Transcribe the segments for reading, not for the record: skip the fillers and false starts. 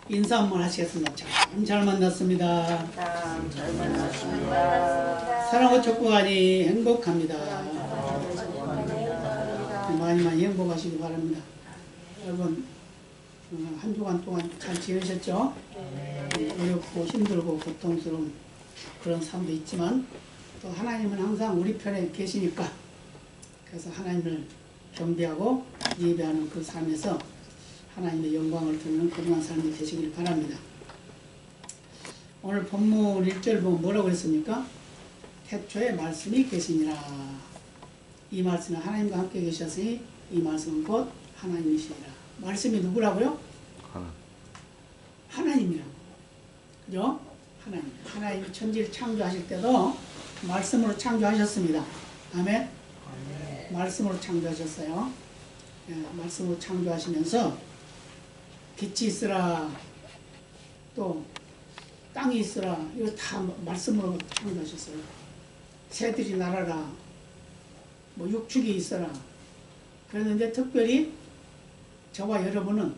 인사 한번 하시겠습니다. 참 잘 만났습니다. 잘 만났습니다. 사랑과 축복하니 행복합니다. 많이 많이 행복하시기 바랍니다. 여러분 한 주간 동안 잘 지내셨죠? 어렵고 힘들고 고통스러운 그런 삶도 있지만 또 하나님은 항상 우리 편에 계시니까 그래서 하나님을 경배하고 예배하는 그 삶에서 하나님의 영광을 드리는 그러한 삶이 되시길 바랍니다. 오늘 본문 1절 보면 뭐라고 그랬습니까? 태초에 말씀이 계시니라. 이 말씀은 하나님과 함께 계셨으니 이 말씀은 곧 하나님이시니라. 말씀이 누구라고요? 하나님이라고. 그죠? 하나님. 하나님이 천지를 창조하실 때도 말씀으로 창조하셨습니다. 아멘? 말씀으로 창조하셨어요. 예, 말씀으로 창조하시면서 빛이 있으라, 또 땅이 있으라, 이거 다 말씀으로 창조하셨어요. 새들이 날아라, 뭐 육축이 있어라. 그랬는데 특별히 저와 여러분은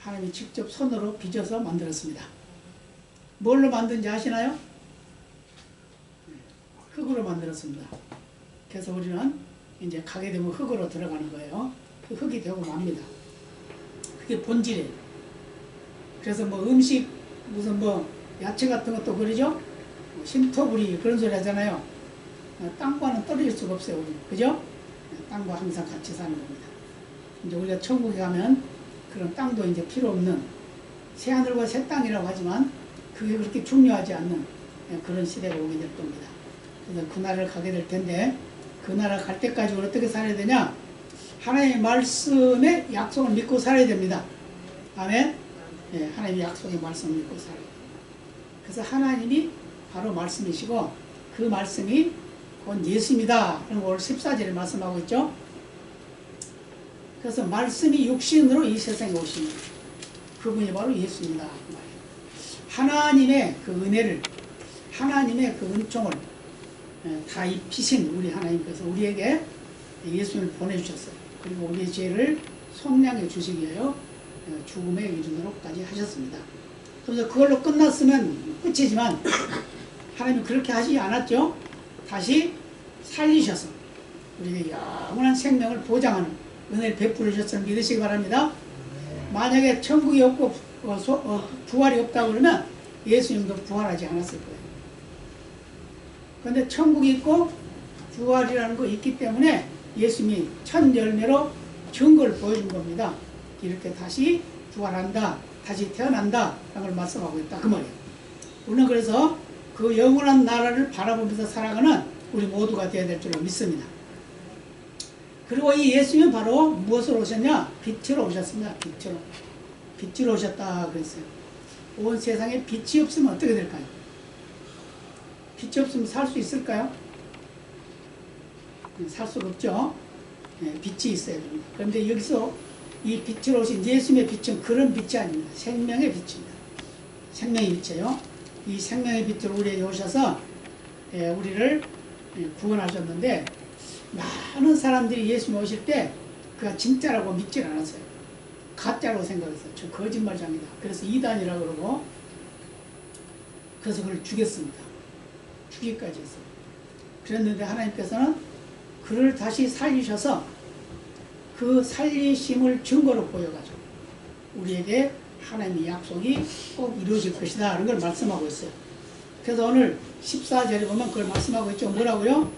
하나님이 직접 손으로 빚어서 만들었습니다. 뭘로 만든지 아시나요? 흙으로 만들었습니다. 그래서 우리는 이제 가게 되면 흙으로 들어가는 거예요. 그 흙이 되고 맙니다. 그게 본질이에요. 그래서 뭐 음식, 무슨 뭐 야채 같은 것도 그러죠? 심토부리 그런 소리 하잖아요. 땅과는 떨어질 수가 없어요, 우리. 그죠? 땅과 항상 같이 사는 겁니다. 이제 우리가 천국에 가면 그런 땅도 이제 필요 없는 새하늘과 새 땅이라고 하지만 그게 그렇게 중요하지 않는 그런 시대가 오게 될 겁니다. 그래서 그 나라를 가게 될 텐데 그 나라 갈 때까지 어떻게 살아야 되냐? 하나님의 말씀의 약속을 믿고 살아야 됩니다. 아멘? 예, 하나님의 약속의 말씀을 믿고 살아야 됩니다. 그래서 하나님이 바로 말씀이시고 그 말씀이 곧 예수입니다. 그런 걸 오늘 14절에 말씀하고 있죠. 그래서 말씀이 육신으로 이 세상에 오신 그분이 바로 예수입니다. 하나님의 그 은혜를, 하나님의 그 은총을 다 입히신 우리 하나님께서 우리에게 예수님을 보내주셨어요. 그리고 우리의 죄를 속량해 주시기 위하여 죽음에 이르도록까지 하셨습니다. 그래서 그걸로 끝났으면 끝이지만 하나님은 그렇게 하시지 않았죠. 다시 살리셔서 우리에게 영원한 생명을 보장하는 은혜를 베풀어 주셨음을 믿으시기 바랍니다. 만약에 천국이 없고 부활이 없다고 그러면 예수님도 부활하지 않았을 거예요. 그런데 천국이 있고 부활이라는 거 있기 때문에 예수님이 첫 열매로 증거를 보여준 겁니다. 이렇게 다시 부활한다, 다시 태어난다 라는 걸 말씀하고 있다 그 말이에요. 우리는 그래서 그 영원한 나라를 바라보면서 살아가는 우리 모두가 되어야 될 줄로 믿습니다. 그리고 이 예수님은 바로 무엇으로 오셨냐? 빛으로 오셨습니다. 빛으로 오셨다 그랬어요. 온 세상에 빛이 없으면 어떻게 될까요? 빛이 없으면 살 수 있을까요? 살 수가 없죠. 빛이 있어야 됩니다. 그런데 여기서 이 빛으로 오신 예수님의 빛은 그런 빛이 아닙니다. 생명의 빛입니다. 생명의 빛이에요. 이 생명의 빛으로 우리에게 오셔서 우리를 구원하셨는데 많은 사람들이 예수님 오실 때 그가 진짜라고 믿질 않았어요. 가짜라고 생각했어요. 저 거짓말장이다. 그래서 이단이라고 그러고 그래서 그를 죽였습니다. 죽이까지 했어요. 그랬는데 하나님께서는 그를 다시 살리셔서 그 살리심을 증거로 보여가지고 우리에게 하나님의 약속이 꼭 이루어질 것이다 라는 걸 말씀하고 있어요. 그래서 오늘 14절에 보면 그걸 말씀하고 있죠. 뭐라고요?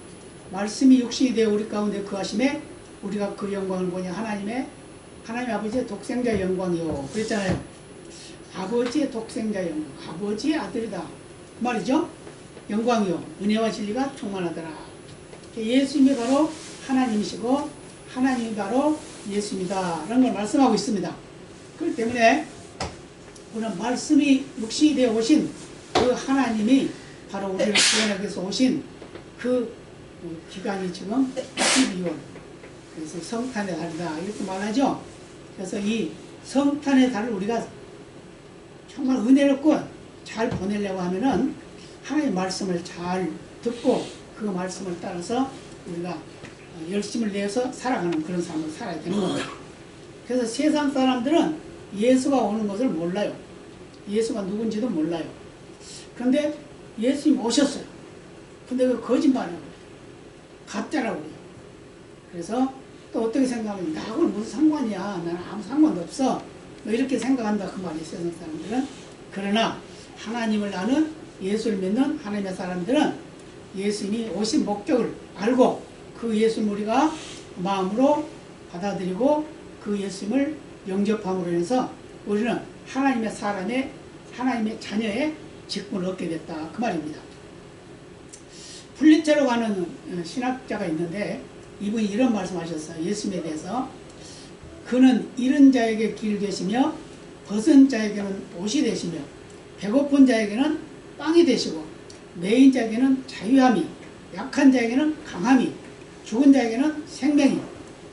말씀이 육신이 되어 우리 가운데 거하심에 우리가 그 영광을 보냐 하나님 아버지의 독생자의 영광이요 그랬잖아요. 아버지의 독생자의 영광, 아버지의 아들이다 그 말이죠. 영광이요 은혜와 진리가 충만하더라. 예수님이 바로 하나님이시고 하나님이 바로 예수입니다 라는 걸 말씀하고 있습니다. 그렇기 때문에 우리는 말씀이 육신이 되어 오신 그 하나님이 바로 우리를 구원하기 위해서 오신 그 기간이 지금 12월 그래서 성탄의 달이다 이렇게 말하죠. 그래서 이 성탄의 달을 우리가 정말 은혜롭고 잘 보내려고 하면은 하나님의 말씀을 잘 듣고 그 말씀을 따라서 우리가 열심을 내서 살아가는 그런 삶을 살아야 되는 겁니다. 그래서 세상 사람들은 예수가 오는 것을 몰라요. 예수가 누군지도 몰라요. 그런데 예수님 오셨어요. 근데 그 거짓말이라고 그래요. 가짜라고 그래요. 그래서 또 어떻게 생각하면 나하고는 무슨 상관이야. 나는 아무 상관도 없어. 뭐 이렇게 생각한다 그 말이에요. 세상 사람들은. 그러나 하나님을 아는 예수를 믿는 하나님의 사람들은 예수님이 오신 목적을 알고 그 예수님을 우리가 마음으로 받아들이고 그 예수님을 영접함으로 인해서 우리는 하나님의 사람의 하나님의 자녀의 직분을 얻게 됐다 그 말입니다. 분리체로 가는 신학자가 있는데 이분이 이런 말씀하셨어요. 예수님에 대해서 그는 잃은 자에게 길 되시며 벗은 자에게는 옷이 되시며 배고픈 자에게는 빵이 되시고 매인 자에게는 자유함이 약한 자에게는 강함이 죽은 자에게는 생명이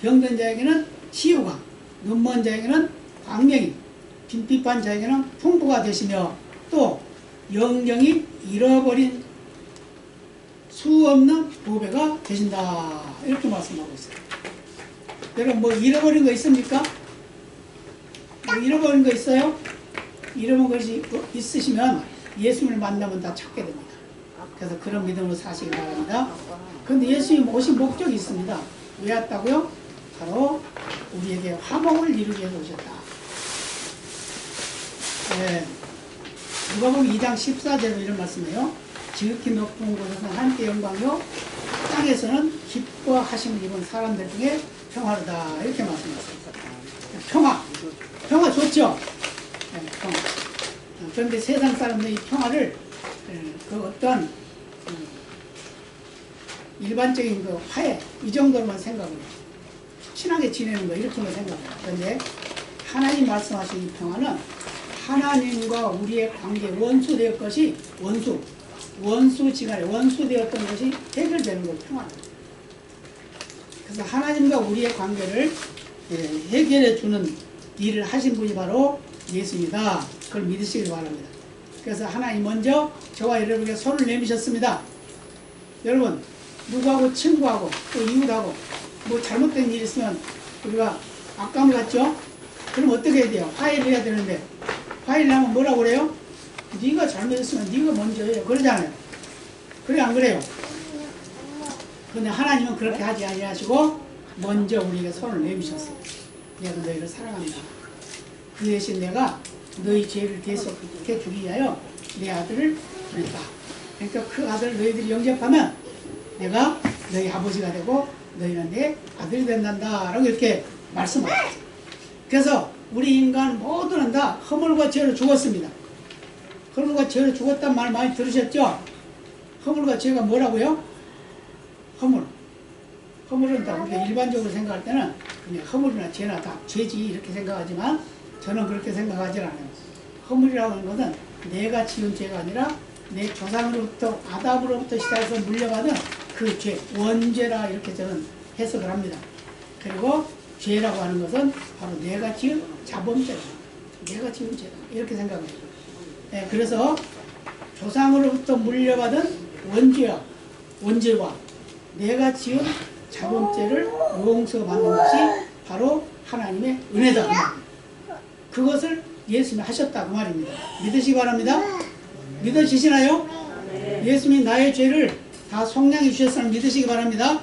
병든 자에게는 치유가 눈먼 자에게는 광명이 빈핍한 자에게는 풍부가 되시며 또 영영이 잃어버린 수 없는 보배가 되신다 이렇게 말씀하고 있어요. 여러분 뭐 잃어버린 거 있습니까? 뭐 잃어버린 거 있어요? 잃어버린 것이 있으시면 예수님을 만나면 다 찾게 됩니다. 그래서 그런 믿음으로 사시기 바랍니다. 그런데 예수님 오신 목적이 있습니다. 왜 왔다고요? 바로 우리에게 화목을 이루기 위해서 오셨다. 네. 누가복음 2장 14절로 이런 말씀이에요. 지극히 높은 곳에서 하나님께 영광이요 땅에서는 기뻐하심을 입은 사람들 중에 평화로다 이렇게 말씀하셨습니다. 평화 좋죠? 네, 평화. 그런데 세상 사람들이 평화를 그 어떤 일반적인 그 화해 이 정도로만 생각을 해요. 친하게 지내는 거 이렇게만 생각해요. 그런데 하나님 말씀하신 이 평화는 하나님과 우리의 관계 원수될 것이 원수지간에 원수되었던 것이 해결되는 걸 평화입니다. 그래서 하나님과 우리의 관계를 해결해 주는 일을 하신 분이 바로 예수입니다. 그걸 믿으시길 바랍니다. 그래서 하나님 먼저 저와 여러분에게 손을 내미셨습니다. 여러분 누구하고 친구하고 또 이웃하고 뭐 잘못된 일이 있으면 우리가 악감 같죠? 그럼 어떻게 해야 돼요? 화해를 해야 되는데 화해를 하면 뭐라고 그래요? 네가 잘못했으면 네가 먼저 해요. 그러잖아요. 그래 안 그래요? 근데 하나님은 그렇게 하지 아니하시고 먼저 우리에게 손을 내미셨어요. 내가 너희를 사랑합니다. 그 대신 내가 너희 죄를 대속해 주기 위하여 내 아들을 보냈다. 그러니까 그 아들을 너희들이 영접하면 내가 너희 아버지가 되고 너희는 내 아들이 된단다 라고 이렇게 말씀하셨어요. 그래서 우리 인간 모두는 다 허물과 죄로 죽었습니다. 허물과 죄로 죽었단 말 많이 들으셨죠? 허물과 죄가 뭐라고요? 허물은 다 우리가 일반적으로 생각할 때는 그냥 허물이나 죄나 다 죄지 이렇게 생각하지만 저는 그렇게 생각하지 않아요. 허물이라고 하는 것은 내가 지은 죄가 아니라 내 조상으로부터 아담으로부터 시작해서 물려받은 그 죄, 원죄라 이렇게 저는 해석을 합니다. 그리고 죄라고 하는 것은 바로 내가 지은 자범죄다. 내가 지은 죄다. 이렇게 생각해요. 네, 그래서 조상으로부터 물려받은 원죄와 내가 지은 자범죄를 용서받는 것이 바로 하나님의 은혜다. 그것을 예수님이 하셨다 그 말입니다. 믿으시기 바랍니다. 믿어지시나요? 예수님이 나의 죄를 다 속량해 주셨으면 믿으시기 바랍니다.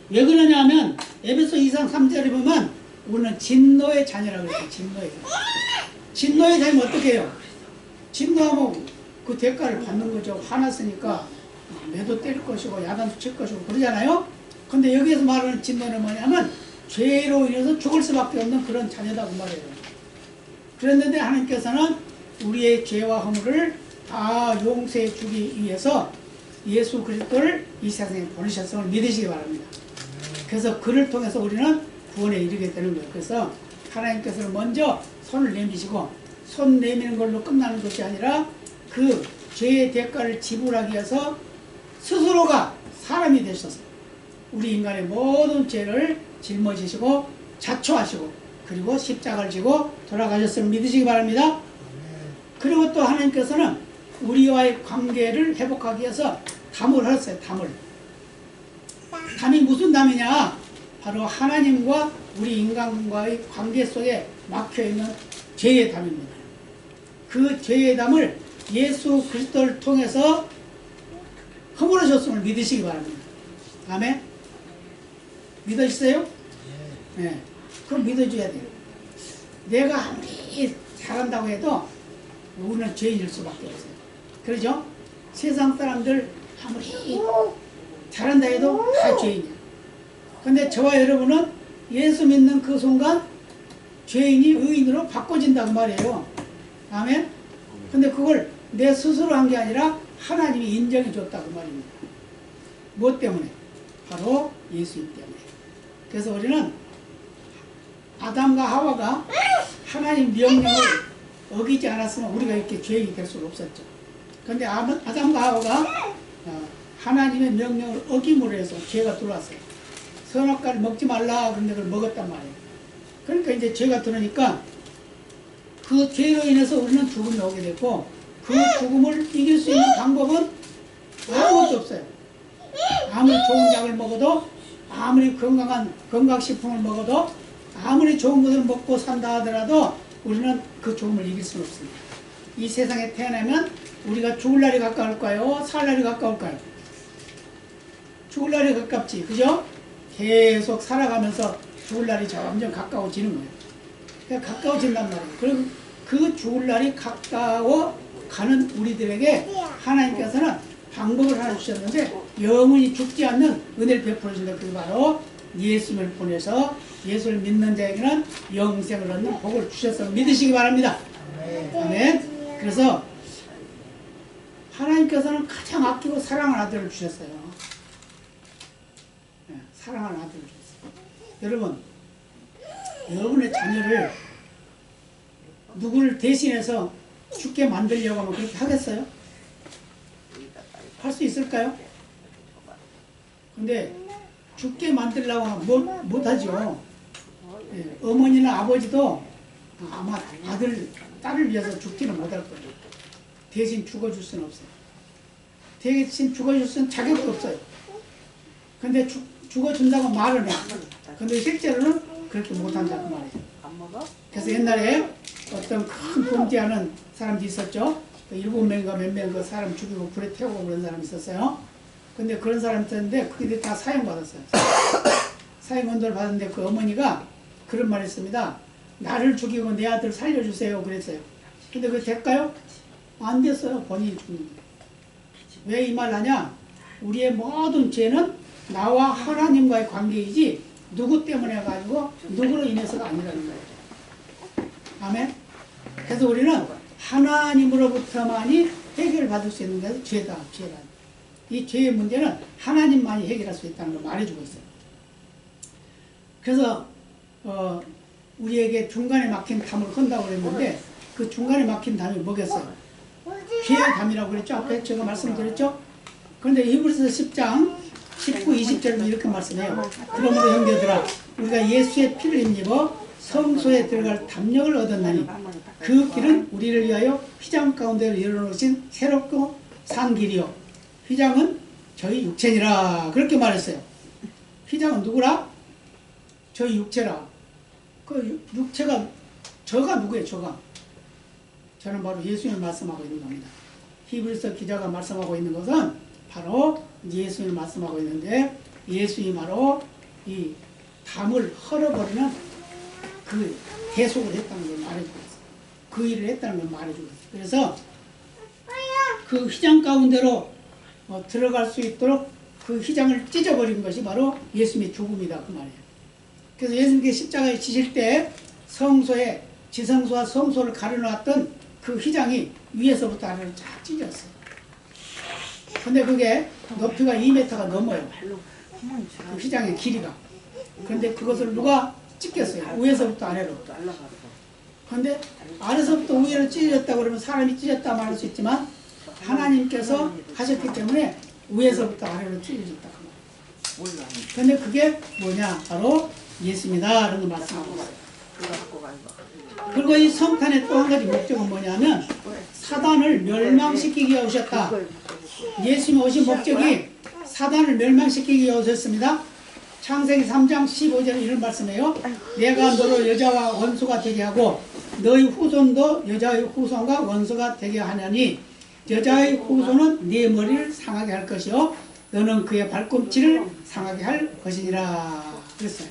왜 그러냐 하면 에베소 2장 3절에 보면 우리는 진노의 자녀라고 했어요. 진노의 자녀면 어떻게 해요? 진노하면 그 대가를 받는 거죠. 화났으니까 매도 때릴 것이고 야단도 칠 것이고 그러잖아요. 근데 여기에서 말하는 진노는 뭐냐면 죄로 인해서 죽을 수밖에 없는 그런 자녀다 그 말이에요. 그랬는데 하나님께서는 우리의 죄와 허물을 다 용서해 주기 위해서 예수 그리스도를 이 세상에 보내셨음을 믿으시기 바랍니다. 그래서 그를 통해서 우리는 구원에 이르게 되는 거예요. 그래서 하나님께서는 먼저 손을 내미시고 손 내미는 걸로 끝나는 것이 아니라 그 죄의 대가를 지불하기 위해서 스스로가 사람이 되셔서 우리 인간의 모든 죄를 짊어지시고 자초하시고 그리고 십자가를 지고 돌아가셨음을 믿으시기 바랍니다. 그리고 또 하나님께서는 우리와의 관계를 회복하기 위해서 담을 하셨어요. 담이 무슨 담이냐? 바로 하나님과 우리 인간과의 관계 속에 막혀있는 죄의 담입니다. 그 죄의 담을 예수 그리스도를 통해서 허물으셨음을 믿으시기 바랍니다. 아멘? 믿으시세요? 네. 그럼 믿어줘야 돼요. 내가 아무리 잘한다고 해도 우리는 죄인일 수밖에 없어요. 그러죠? 세상 사람들 아무리 잘한다 해도 다 죄인이야. 근데 저와 여러분은 예수 믿는 그 순간 죄인이 의인으로 바꿔진다고 말이에요. 아멘? 근데 그걸 내 스스로 한 게 아니라 하나님이 인정해 줬다고 말입니다. 무엇 때문에? 바로 예수님 때문에. 그래서 우리는 아담과 하와가 하나님 명령을 어기지 않았으면 우리가 이렇게 죄인이 될 수가 없었죠. 근데 아담과 하와가 하나님의 명령을 어김으로 해서 죄가 들어왔어요. 선악과를 먹지 말라 그런데 그걸 먹었단 말이에요. 그러니까 이제 죄가 들어오니까 그 죄로 인해서 우리는 죽음이 오게 됐고, 그 죽음을 이길 수 있는 방법은 아무것도 없어요. 아무리 좋은 약을 먹어도, 아무리 건강한 건강식품을 먹어도, 아무리 좋은 것을 먹고 산다 하더라도 우리는 그 죽음을 이길 수는 없습니다. 이 세상에 태어나면 우리가 죽을 날이 가까울까요? 살 날이 가까울까요? 죽을 날이 가깝지, 그죠? 계속 살아가면서 죽을 날이 점점 가까워지는 거예요. 그러니까 가까워진단 말이에요. 그럼 그 죽을 날이 가까워가는 우리들에게 하나님께서는 방법을 하나 주셨는데, 영원히 죽지 않는 은혜를 베풀어 주신다. 그게 바로 예수님을 보내서 예수를 믿는 자에게는 영생을 얻는 복을 주셔서 믿으시기 바랍니다. 아멘. 그래서 하나님께서는 가장 아끼고 사랑하는 아들을 주셨어요. 네, 사랑하는 아들을 주셨어요. 여러분, 여러분의 자녀를 누구를 대신해서 죽게 만들려고 하면 그렇게 하겠어요? 할 수 있을까요? 근데 죽게 만들려고 하면 못하죠. 예, 어머니나 아버지도 아마 딸을 위해서 죽지는 못할 거예요. 대신 죽어줄 수는 없어요. 대신 죽어줄 수는 자격도 없어요. 근데 죽어준다고 말은 해. 근데 실제로는 그렇게 못한다고 말이에요. 그래서 옛날에 어떤 큰 범죄하는 사람도 있었죠. 7명인가 몇 명 그 사람 죽이고 불에 태우고 그런 사람이 있었어요. 근데 그런 사람이 있었는데 그게 다 사형받았어요. 사형언도를 받았는데 그 어머니가 그런 말 했습니다. 나를 죽이고 내 아들 살려주세요 그랬어요. 근데 그게 될까요? 안 됐어요. 본인이 죽는 게. 왜 이 말 하냐? 우리의 모든 죄는 나와 하나님과의 관계이지 누구 때문에 해가지고 누구로 인해서가 아니라는 거예요. 아멘? 그래서 우리는 하나님으로부터만이 해결받을 수 있는 것이 죄다. 이 죄의 문제는 하나님만이 해결할 수 있다는 걸 말해주고 있어요. 그래서 우리에게 중간에 막힌 담을 헌다고 그랬는데 그 중간에 막힌 담이 뭐겠어요? 죄의 담이라고 그랬죠. 앞에 제가 말씀드렸죠. 그런데 히브리서 10장 19, 20절은 이렇게 말씀해요. 그러므로 형제들아 우리가 예수의 피를 힘입어 성소에 들어갈 담력을 얻었나니 그 길은 우리를 위하여 휘장 가운데로 열어놓으신 새롭고 산 길이요 휘장은 저희 육체니라 그렇게 말했어요. 휘장은 누구라? 저희 육체라. 그 육체가 저가 누구예요? 저는 바로 예수님을 말씀하고 있는 겁니다. 히브리서 기자가 말씀하고 있는 것은 바로 예수님을 말씀하고 있는데, 예수님이 바로 이 담을 헐어버리는 그 대속을 했다는 걸 말해주고 있어요. 그 일을 했다는 걸 말해주고 있어요. 그래서 그 휘장 가운데로 들어갈 수 있도록 그 휘장을 찢어버린 것이 바로 예수님의 죽음이다 그 말이에요. 그래서 예수님께 십자가에 지실 때 성소에 지성소와 성소를 가려놨던 그 휘장이 위에서부터 아래로 쫙 찢어졌어요. 근데 그게 높이가 2m가 넘어요. 그 휘장의 길이가. 근데 그것을 누가 찢겼어요? 위에서부터 아래로. 근데 아래서부터 위로 찢어졌다고 그러면 사람이 찢었다 말할 수 있지만 하나님께서 하셨기 때문에 위에서부터 아래로 찢어졌다. 근데 그게 뭐냐? 바로 예수입니다. 라는 걸 말씀하고 있어요. 그리고 이 성탄의 또 한 가지 목적은 뭐냐면 사단을 멸망시키기 위해 오셨다. 예수님이 오신 목적이 사단을 멸망시키기 위해 오셨습니다. 창세기 3장 15절에 이런 말씀이에요. 내가 너로 여자와 원수가 되게 하고 너희 후손도 여자의 후손과 원수가 되게 하냐니 여자의 후손은 네 머리를 상하게 할 것이요 너는 그의 발꿈치를 상하게 할 것이니라 그랬어요.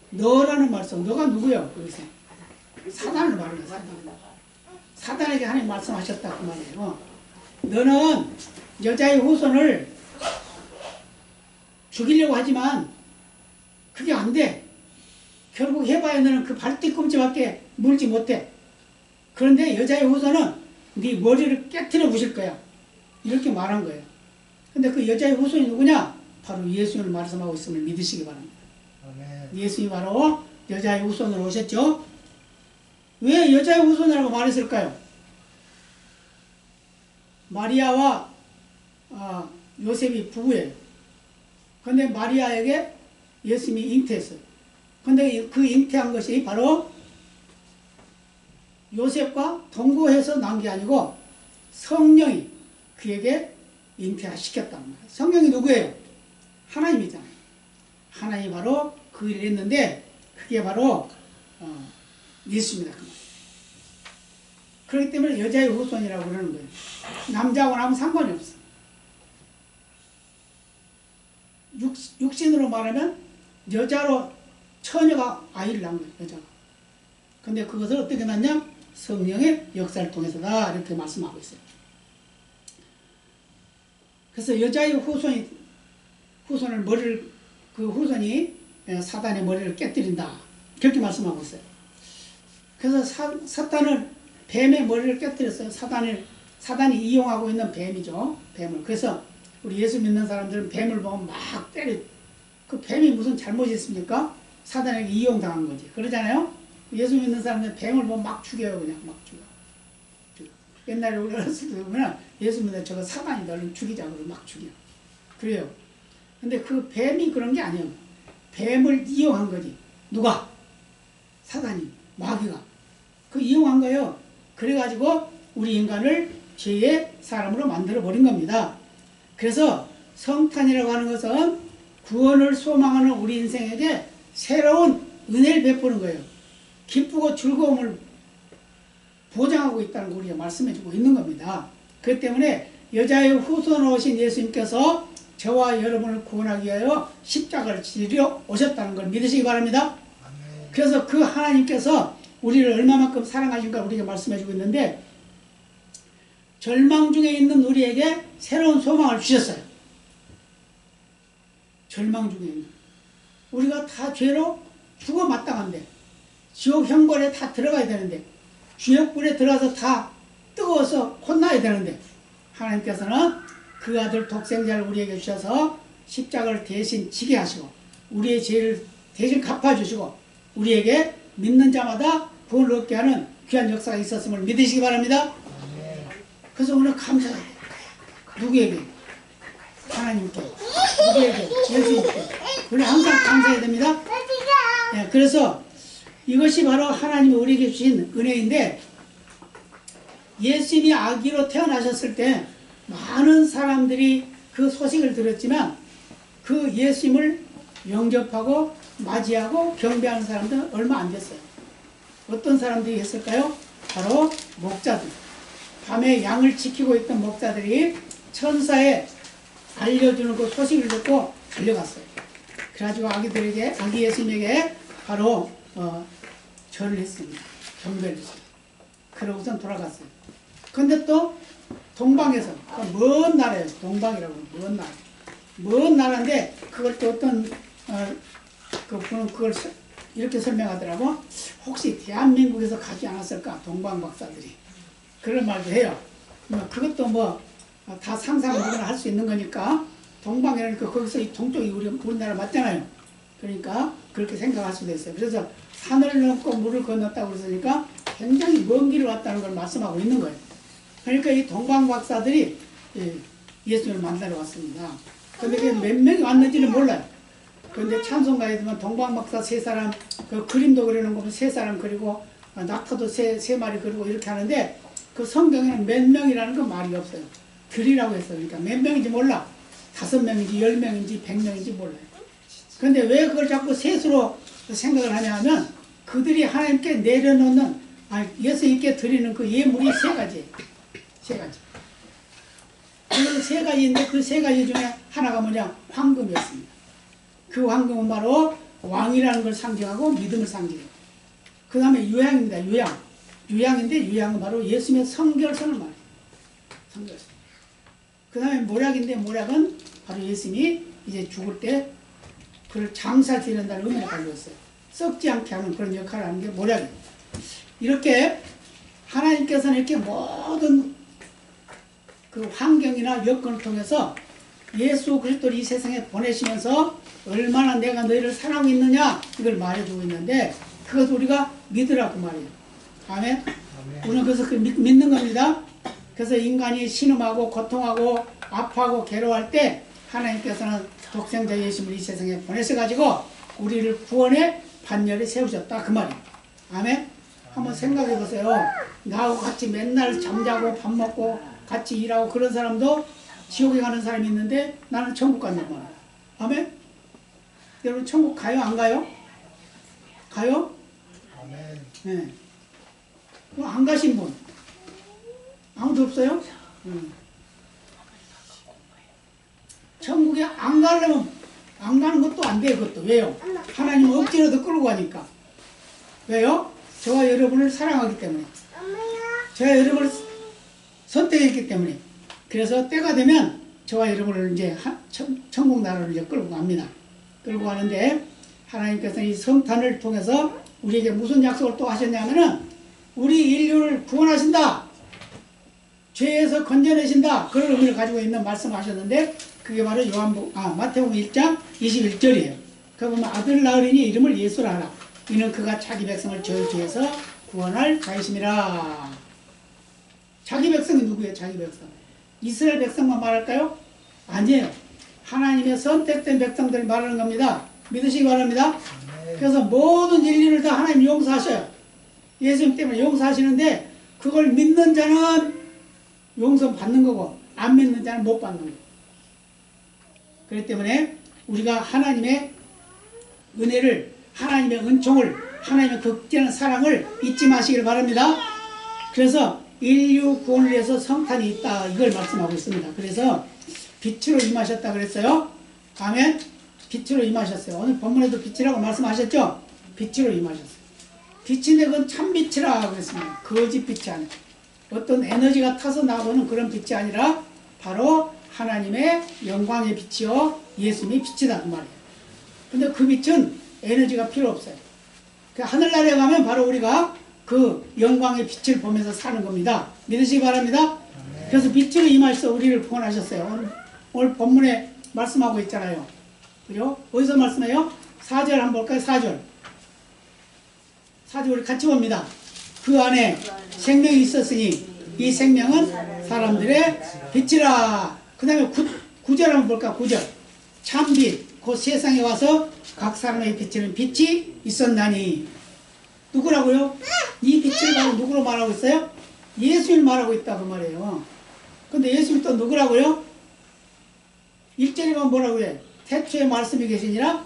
너라는 말씀, 너가 누구요? 거기서 사단을 말하는 거야. 사단에게 하나님 말씀하셨다 그 말이에요. 너는 여자의 후손을 죽이려고 하지만 그게 안 돼. 결국 해봐야 너는 그 발뒤꿈치밖에 물지 못해. 그런데 여자의 후손은 네 머리를 깨트려 부실 거야. 이렇게 말한 거예요. 근데 그 여자의 후손이 누구냐? 바로 예수님을 말씀하고 있음을 믿으시기 바랍니다. 아멘. 예수님이 바로 여자의 후손으로 오셨죠. 왜 여자의 후손이라고 말했을까요? 마리아와 요셉이 부부예요. 근데 마리아에게 예수님이 잉태했어요. 근데 그 잉태한 것이 바로 요셉과 동거해서 난 게 아니고 성령이 그에게 잉태시켰단 말이에요. 성령이 누구예요? 하나님이잖아요. 하나님이 바로 그 일을 했는데 그게 바로 예수입니다. 그 그렇기 때문에 여자의 후손이라고 그러는 거예요. 남자하고 하면 상관이 없어. 육신으로 말하면 여자로 처녀가 아이를 낳은 거예요. 여자가. 근데 그것을 어떻게 낳냐? 성령의 역사를 통해서다 이렇게 말씀하고 있어요. 그래서 여자의 후손을 머리를 그 후손이 사단의 머리를 깨뜨린다 그렇게 말씀하고 있어요. 그래서 사탄은 뱀의 머리를 깨뜨렸어요. 사단이 이용하고 있는 뱀이죠. 뱀을. 그래서 우리 예수 믿는 사람들은 뱀을 보면 막 때려. 그 뱀이 무슨 잘못이 있습니까? 사단에게 이용당한 거지. 그러잖아요. 예수 믿는 사람들은 뱀을 보면 막 죽여요. 그냥 막 죽여. 옛날에 우리 어렸을 때 보면 예수 믿는 저거 사단이다. 얼른 죽이자. 그러고 막 죽여. 그래요. 근데 그 뱀이 그런 게 아니에요. 뱀을 이용한 거지. 누가? 사단이. 마귀가. 그 이용한 거예요. 그래가지고 우리 인간을 죄의 사람으로 만들어 버린 겁니다. 그래서 성탄이라고 하는 것은 구원을 소망하는 우리 인생에게 새로운 은혜를 베푸는 거예요. 기쁘고 즐거움을 보장하고 있다는 걸 우리가 말씀해주고 있는 겁니다. 그렇기 때문에 여자의 후손으로 오신 예수님께서 저와 여러분을 구원하기 위하여 십자가를 지려 오셨다는 걸 믿으시기 바랍니다. 그래서 그 하나님께서 우리를 얼마만큼 사랑하신가 우리가 말씀해주고 있는데 절망 중에 있는 우리에게 새로운 소망을 주셨어요. 절망 중에 있는 우리가 다 죄로 죽어 마땅한데 지옥 형벌에 다 들어가야 되는데 주역불에 들어가서 다 뜨거워서 혼나야 되는데 하나님께서는 그 아들 독생자를 우리에게 주셔서 십자가를 대신 지게 하시고 우리의 죄를 대신 갚아주시고 우리에게 믿는 자마다 구원을 얻게 하는 귀한 역사가 있었음을 믿으시기 바랍니다. 그래서 오늘 감사해요. 누구에게? 하나님께. 누구에게? 예수님께. 우리 항상 감사해야 됩니다. 네, 그래서 이것이 바로 하나님이 우리에게 주신 은혜인데 예수님이 아기로 태어나셨을 때 많은 사람들이 그 소식을 들었지만 그 예수님을 영접하고 맞이하고 경배하는 사람들은 얼마 안 됐어요. 어떤 사람들이 했을까요? 바로 목자들. 밤에 양을 지키고 있던 목자들이 천사에 알려주는 그 소식을 듣고 달려갔어요. 그래가지고 아기 예수님에게 바로 절을 했습니다. 경배를 했어요. 그러고선 돌아갔어요. 근데 또 동방에서 먼 나라예요. 동방이라고 먼 나라. 먼 나라인데 그걸 또 어떤 그분은 그걸 이렇게 설명하더라고. 혹시 대한민국에서 가지 않았을까? 동방 박사들이 그런 말도 해요. 그것도 뭐 다 상상을 누구나 할 수 있는 거니까 동방이라니까 거기서 이 동쪽이 우리나라 맞잖아요. 그러니까 그렇게 생각할 수도 있어요. 그래서 산을 넘고 물을 건넜다고 그러니까 굉장히 먼 길을 왔다는 걸 말씀하고 있는 거예요. 그러니까 이 동방 박사들이 예수님을 만나러 왔습니다. 근데 그게 몇 명이 왔는지는 몰라요. 그런데 찬송가에 보면 동방 박사 세 사람, 그 그림도 그리는 거 보면 세 사람 그리고 낙타도 세 마리 그리고 이렇게 하는데 그 성경에는 몇 명이라는 건 말이 없어요. 들이라고 했어요. 그러니까 몇 명인지 몰라. 5명인지 10명인지 100명인지 몰라요. 그런데 왜 그걸 자꾸 셋으로 생각을 하냐 하면 그들이 하나님께 내려놓는 예수님께 드리는 그 예물이 세 가지. 세 가지. 그 세 가지인데 그 세 가지 중에 하나가 뭐냐? 황금이었습니다. 그 황금은 바로 왕이라는 걸 상징하고 믿음을 상징해요. 그 다음에 유향입니다. 유향. 유향인데 유향은 바로 예수님의 성결선을 말해요. 성결선. 그 다음에 모략인데 모략은 바로 예수님이 이제 죽을 때 그걸 장사드린다는 의미를 가지고 있어요. 썩지 않게 하는 그런 역할을 하는 게 모략이에요. 이렇게 하나님께서는 이렇게 모든 그 환경이나 여건을 통해서 예수 그리스도를 이 세상에 보내시면서 얼마나 내가 너희를 사랑하고 있느냐 이걸 말해주고 있는데 그것을 우리가 믿으라고 말해요. 아멘. 우리는 그래서 믿는 겁니다. 그래서 인간이 신음하고 고통하고 아파하고 괴로워할 때 하나님께서는 독생자 예수님을 이 세상에 보내셔가지고 우리를 구원의 반열에 세우셨다 그 말이에요. 아멘. 한번 생각해 보세요. 나하고 같이 맨날 잠자고 밥 먹고 같이 일하고 그런 사람도 지옥에 가는 사람이 있는데 나는 천국 간단 말이에요. 아멘. 여러분 천국 가요 안 가요? 가요? 아멘. 네. 그럼 안 가신 분 아무도 없어요? 천국에 안 가려면 안 가는 것도 안 돼요. 그것도 왜요? 하나님은 억지로도 끌고 가니까. 왜요? 저와 여러분을 사랑하기 때문에, 저와 여러분을 선택했기 때문에. 그래서 때가 되면 저와 여러분을 이제 천국 나라로 이제 끌고 갑니다. 끌고 가는데 하나님께서 이 성탄을 통해서 우리에게 무슨 약속을 또 하셨냐면은 우리 인류를 구원하신다. 죄에서 건져내신다. 그런 의미를 가지고 있는 말씀을 하셨는데 그게 바로 마태복음 1장 21절이에요. 그 보면 아들 낳으리니 이름을 예수라 하라. 이는 그가 자기 백성을 저주에서 구원할 자이심이라. 자기 백성이 누구예요? 자기 백성. 이스라엘 백성만 말할까요? 아니에요. 하나님의 선택된 백성들 말하는 겁니다. 믿으시기 바랍니다. 그래서 모든 인류를 다 하나님 용서하셔요. 예수님 때문에 용서하시는데 그걸 믿는 자는 용서 받는 거고 안 믿는 자는 못 받는 거예요. 그렇기 때문에 우리가 하나님의 은혜를, 하나님의 은총을, 하나님의 극진한 사랑을 잊지 마시길 바랍니다. 그래서 인류 구원을 위해서 성탄이 있다 이걸 말씀하고 있습니다. 그래서 빛으로 임하셨다 그랬어요. 아멘. 빛으로 임하셨어요. 오늘 본문에도 빛이라고 말씀하셨죠. 빛으로 임하셨어요. 빛인데 그건 참빛이라 그랬습니다. 거짓 빛이 아니라 어떤 에너지가 타서 나오는 그런 빛이 아니라 바로 하나님의 영광의 빛이요 예수님의 빛이다 그 말이에요. 근데 그 빛은 에너지가 필요 없어요. 그 하늘나라에 가면 바로 우리가 그 영광의 빛을 보면서 사는 겁니다. 믿으시기 바랍니다. 그래서 빛으로 임하셔서 우리를 구원하셨어요. 오늘 본문에 말씀하고 있잖아요. 그죠? 어디서 말씀해요? 4절 한번 볼까요? 4절. 4절 우리 같이 봅니다. 그 안에 생명이 있었으니 이 생명은 사람들의 빛이라. 그 다음에 9절 한번 볼까? 9절. 참빛 곧 세상에 와서 각 사람의 빛에는 빛이 있었나니. 누구라고요? 이 빛을 바로 누구로 말하고 있어요? 예수를 말하고 있다 그 말이에요. 근데 예수님 또 누구라고요? 1절에만 뭐라고 해요? 태초에 말씀이 계시니라.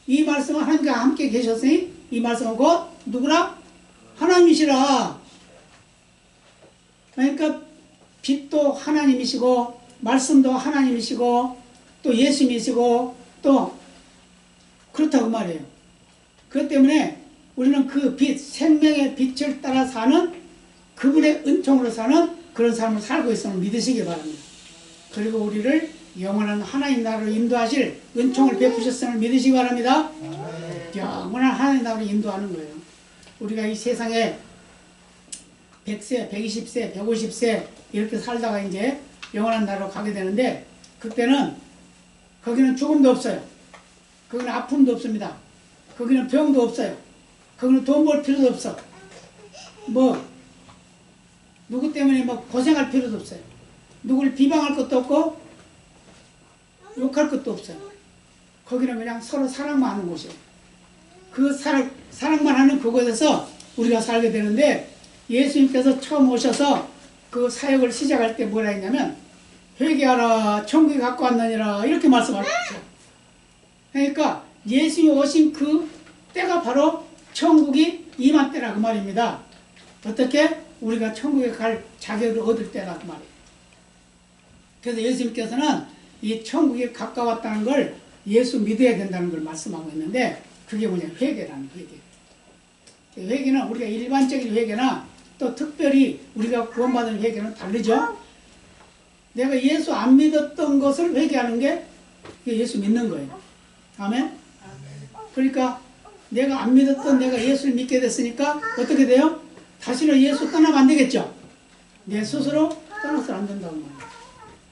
이 말씀은 하나님과 함께 계셨으니 이 말씀은 곧 누구라? 하나님이시라. 그러니까 빛도 하나님이시고 말씀도 하나님이시고 또 예수님이시고 또 그렇다고 말이에요. 그렇기 때문에 우리는 그 빛, 생명의 빛을 따라 사는 그분의 은총으로 사는 그런 삶을 살고 있음을 믿으시기 바랍니다. 그리고 우리를 영원한 하나님 나라로 인도하실 은총을 베푸셨음을 믿으시기 바랍니다. 영원한 하나님 나라로 인도하는 거예요. 우리가 이 세상에 100세, 120세, 150세 이렇게 살다가 이제 영원한 나라로 가게 되는데 그때는 거기는 죽음도 없어요. 거기는 아픔도 없습니다. 거기는 병도 없어요. 거기는 돈 벌 필요도 없어. 누구 때문에 고생할 필요도 없어요. 누구를 비방할 것도 없고 욕할 것도 없어요. 거기는 그냥 서로 사랑만 하는 곳이에요. 그 사랑만 하는 그곳에서 우리가 살게 되는데 예수님께서 처음 오셔서 그 사역을 시작할 때 뭐라 했냐면 회개하라 천국에 갖고 왔느니라 이렇게 말씀하셨죠. 그러니까 예수님이 오신 그 때가 바로 천국이 임한 때라 그 말입니다. 어떻게? 우리가 천국에 갈 자격을 얻을 때라 그 말이에요. 그래서 예수님께서는 이 천국이 가까웠다는 걸 예수 믿어야 된다는 걸 말씀하고 있는데, 그게 뭐냐? 회개라는 회개. 회개는 우리가 일반적인 회개나 또 특별히 우리가 구원받은 회개는 다르죠. 내가 예수 안 믿었던 것을 회개하는 게 예수 믿는 거예요. 아멘? 그러니까 내가 안 믿었던 내가 예수를 믿게 됐으니까 어떻게 돼요? 다시는 예수 떠나면 안 되겠죠. 내 스스로 떠나서는 안 된다고 말이에요.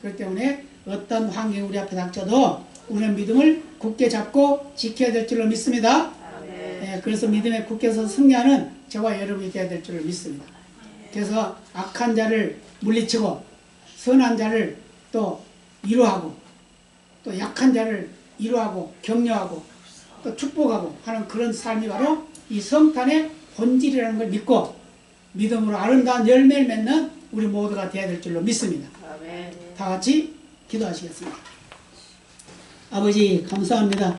그렇기 때문에 어떤 환경이 우리 앞에 닥쳐도 우리는 믿음을 굳게 잡고 지켜야 될 줄로 믿습니다. 네, 그래서 믿음에 굳게 서 승리하는 저와 여러분이 되어야 될 줄로 믿습니다. 그래서 악한 자를 물리치고 선한 자를 또 위로하고 또 약한 자를 위로하고 격려하고 또 축복하고 하는 그런 삶이 바로 이 성탄의 본질이라는 걸 믿고 믿음으로 아름다운 열매를 맺는 우리 모두가 되어야 될 줄로 믿습니다. 아멘. 다 같이 기도하시겠습니다. 아버지 감사합니다.